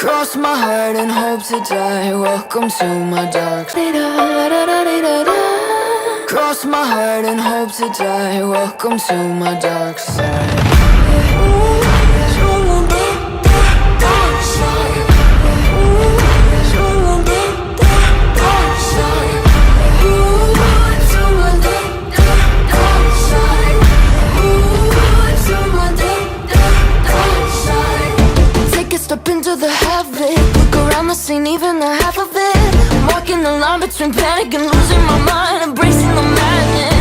Cross my heart and hope to die. Welcome to my dark side. Cross my heart and hope to die. Welcome to my dark side. Step into the havoc, look around the scene, even the half of it. I'm walking the line between panic and losing my mind, embracing the madness.